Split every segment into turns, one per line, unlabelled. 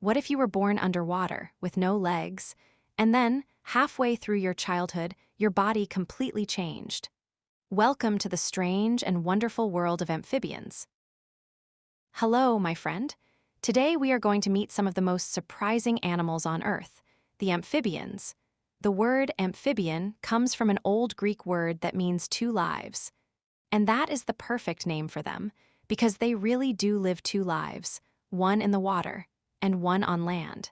What if you were born underwater, with no legs, and then, halfway through your childhood, your body completely changed? Welcome to the strange and wonderful world of amphibians. Hello, my friend. Today we are going to meet some of the most surprising animals on Earth, the amphibians. The word amphibian comes from an old Greek word that means two lives. And that is the perfect name for them, because they really do live two lives, one in the water and one on land.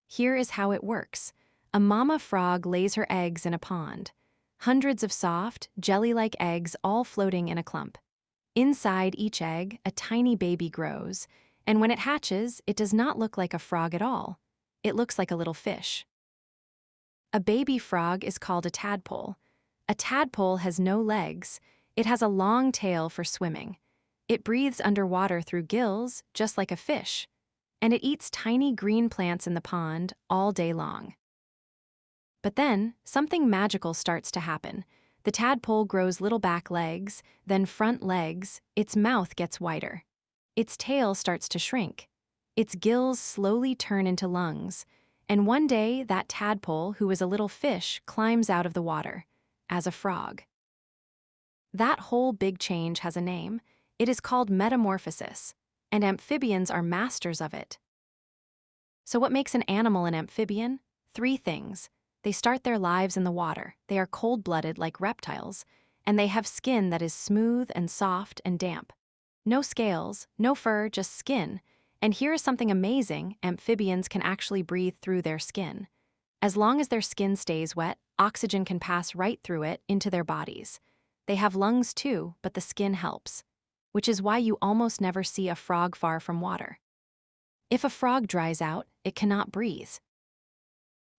Here is how it works. A mama frog lays her eggs in a pond. Hundreds of soft, jelly-like eggs all floating in a clump. Inside each egg, a tiny baby grows, and when it hatches, it does not look like a frog at all. It looks like a little fish. A baby frog is called a tadpole. A tadpole has no legs. It has a long tail for swimming. It breathes underwater through gills, just like a fish, and it eats tiny green plants in the pond all day long. But then, something magical starts to happen. The tadpole grows little back legs, then front legs, its mouth gets wider. Its tail starts to shrink. Its gills slowly turn into lungs, and one day that tadpole, who is a little fish, climbs out of the water, as a frog. That whole big change has a name. It is called metamorphosis, and amphibians are masters of it. So what makes an animal an amphibian? 3 things. They start their lives in the water, they are cold-blooded like reptiles, and they have skin that is smooth and soft and damp. No scales, no fur, just skin. And here is something amazing: amphibians can actually breathe through their skin. As long as their skin stays wet, oxygen can pass right through it into their bodies. They have lungs too, but the skin helps, which is why you almost never see a frog far from water. If a frog dries out, it cannot breathe.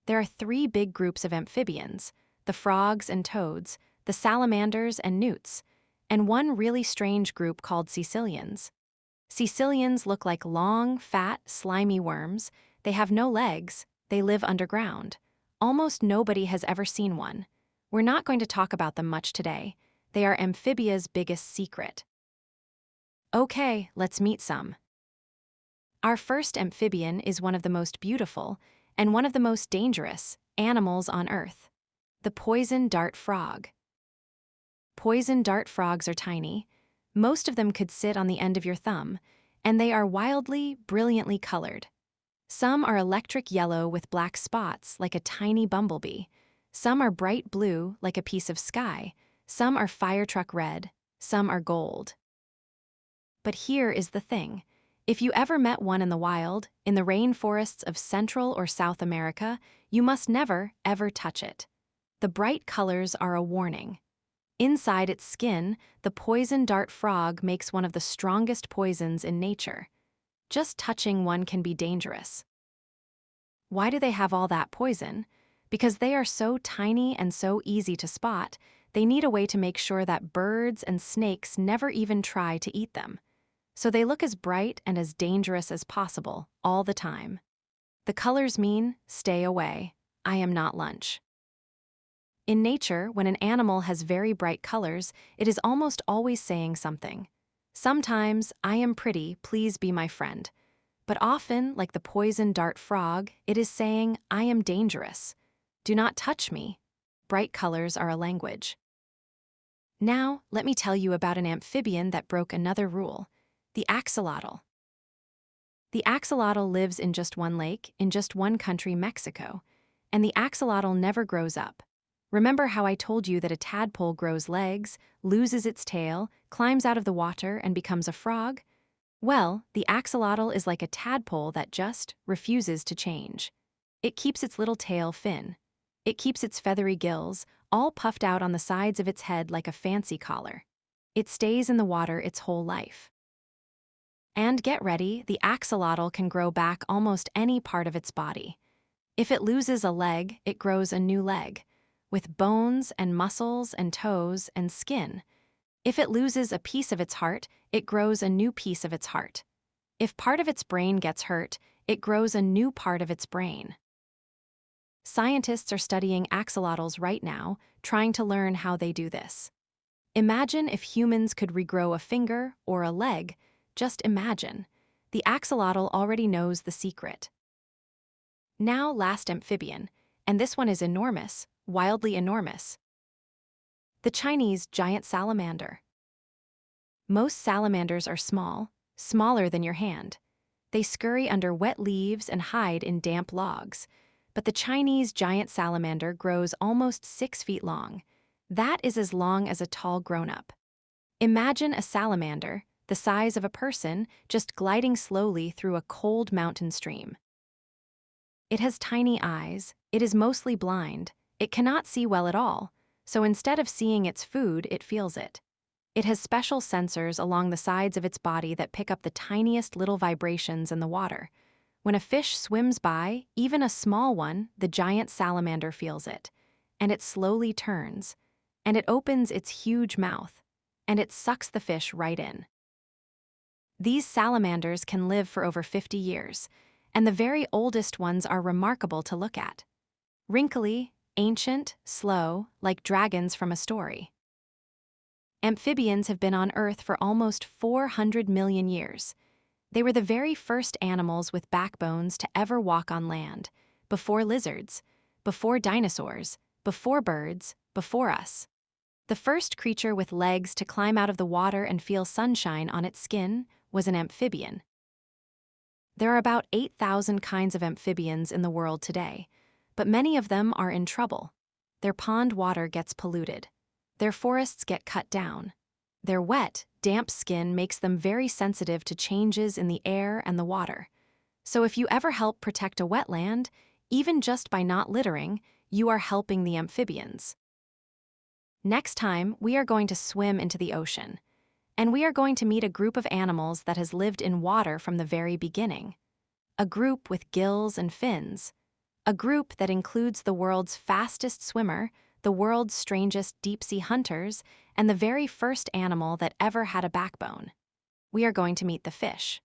There are 3 big groups of amphibians: the frogs and toads, the salamanders and newts, and one really strange group called caecilians. Caecilians look like long, fat, slimy worms. They have no legs. They live underground. Almost nobody has ever seen one. We're not going to talk about them much today. They are amphibia's biggest secret. Okay, let's meet some. Our first amphibian is one of the most beautiful and one of the most dangerous animals on Earth: the poison dart frog. Poison dart frogs are tiny. Most of them could sit on the end of your thumb, and they are wildly, brilliantly colored. Some are electric yellow with black spots, like a tiny bumblebee. Some are bright blue, like a piece of sky. Some are fire truck red. Some are gold. But here is the thing. If you ever met one in the wild, in the rainforests of Central or South America, you must never, ever touch it. The bright colors are a warning. Inside its skin, the poison dart frog makes one of the strongest poisons in nature. Just touching one can be dangerous. Why do they have all that poison? Because they are so tiny and so easy to spot, they need a way to make sure that birds and snakes never even try to eat them. So they look as bright and as dangerous as possible, all the time. The colors mean, stay away. I am not lunch. In nature, when an animal has very bright colors, it is almost always saying something. Sometimes, I am pretty, please be my friend. But often, like the poison dart frog, it is saying, I am dangerous. Do not touch me. Bright colors are a language. Now, let me tell you about an amphibian that broke another rule: the axolotl. The axolotl lives in just one lake, in just one country, Mexico, and the axolotl never grows up. Remember how I told you that a tadpole grows legs, loses its tail, climbs out of the water, and becomes a frog? Well, the axolotl is like a tadpole that just refuses to change. It keeps its little tail fin. It keeps its feathery gills, all puffed out on the sides of its head like a fancy collar. It stays in the water its whole life. And get ready, the axolotl can grow back almost any part of its body. If it loses a leg, it grows a new leg, with bones and muscles and toes and skin. If it loses a piece of its heart, it grows a new piece of its heart. If part of its brain gets hurt, it grows a new part of its brain. Scientists are studying axolotls right now, trying to learn how they do this. Imagine if humans could regrow a finger or a leg. Just imagine. The axolotl already knows the secret. Now, last amphibian, and this one is enormous, wildly enormous. The Chinese giant salamander. Most salamanders are small, smaller than your hand. They scurry under wet leaves and hide in damp logs. But the Chinese giant salamander grows almost 6 feet long. That is as long as a tall grown-up. Imagine a salamander, the size of a person, just gliding slowly through a cold mountain stream. It has tiny eyes, it is mostly blind, it cannot see well at all, so instead of seeing its food, it feels it. It has special sensors along the sides of its body that pick up the tiniest little vibrations in the water. When a fish swims by, even a small one, the giant salamander feels it. And it slowly turns. And it opens its huge mouth. And it sucks the fish right in. These salamanders can live for over 50 years. And the very oldest ones are remarkable to look at. Wrinkly, ancient, slow, like dragons from a story. Amphibians have been on Earth for almost 400 million years. They were the very first animals with backbones to ever walk on land, before lizards, before dinosaurs, before birds, before us. The first creature with legs to climb out of the water and feel sunshine on its skin was an amphibian. There are about 8,000 kinds of amphibians in the world today, but many of them are in trouble. Their pond water gets polluted. Their forests get cut down. Their wet, damp skin makes them very sensitive to changes in the air and the water. So if you ever help protect a wetland, even just by not littering, you are helping the amphibians. Next time, we are going to swim into the ocean. And we are going to meet a group of animals that has lived in water from the very beginning. A group with gills and fins. A group that includes the world's fastest swimmer, the world's strangest deep-sea hunters, and the very first animal that ever had a backbone. We are going to meet the fish.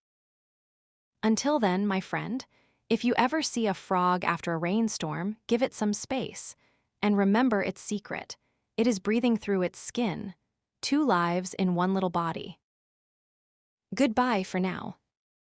Until then, my friend, if you ever see a frog after a rainstorm, give it some space. And remember its secret. It is breathing through its skin. 2 lives in one little body. Goodbye for now.